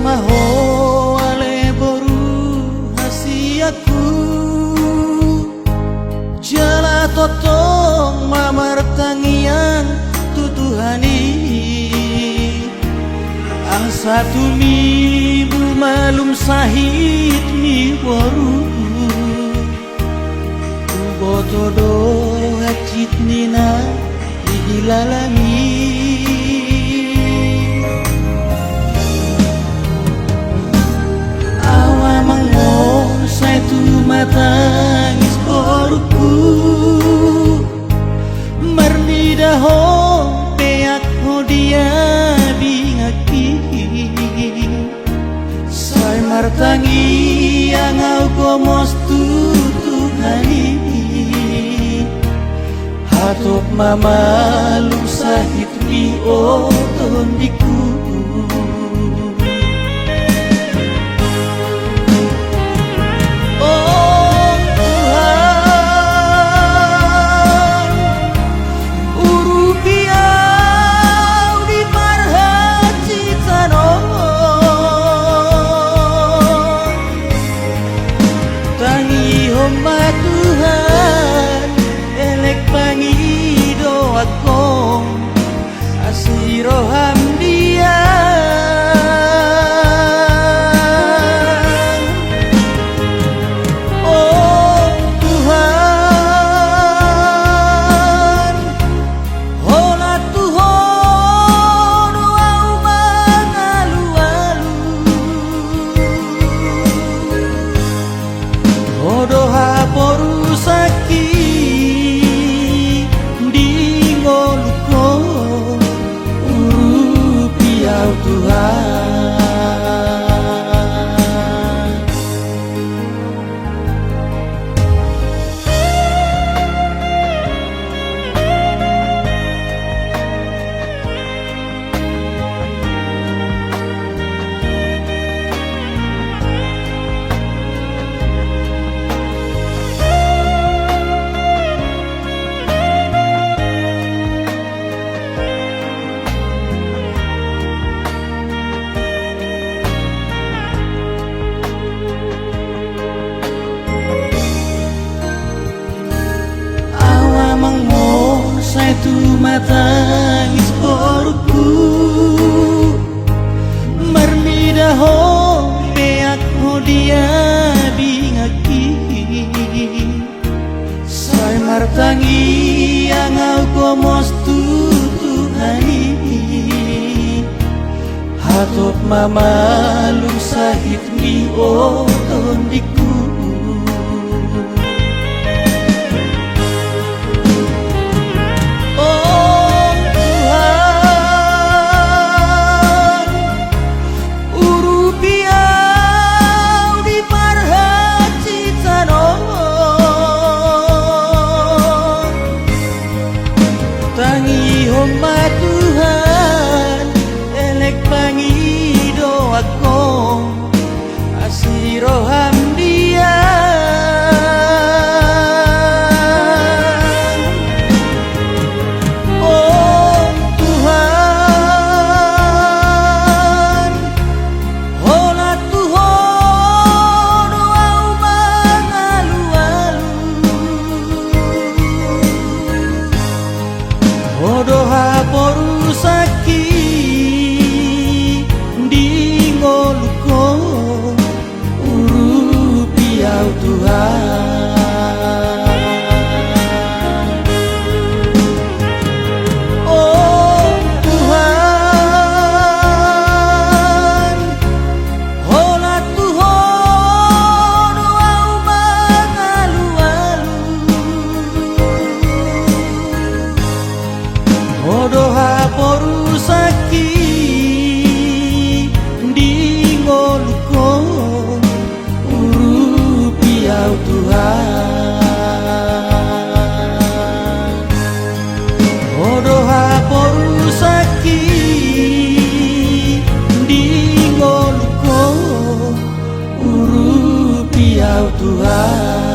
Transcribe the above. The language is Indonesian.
maho ale boru hasiaku jala totong mamar tangian tutuhani asa tumi malum sahid mi boru botodo hacit nina dilalami awa mangong saya tu matangis boruku mernidaho peak hodia bingaki saya martangi yang au komos tutuhani hatop mama lu sahit mi oton diku oh Tuhan urupiau di marhat citano tangi homa Tuhan elek pangi doakom asiro hamdia oh Tuhan hola Tuhan wau mangalu-alu hodoha poru sakit Tuhan saya tu matangis boruku mernidaho peak hodia bingaki saya martangi yang au komos tutuhani hatop mama lu sahit mi oton diku tangi homa Tuhan elek pangi doakom asiro hamdia oh Tuhan hola Tuhan wau mangalu-alu hodoha poru sakit di ngoluko urupiau Tuhan oh Tuhan hola Tuhan wau mangalu-alu hodoha poru sakit di ngoluko urupiau Tuhan hodoha poru sakit di ngoluko urupiau Tuhan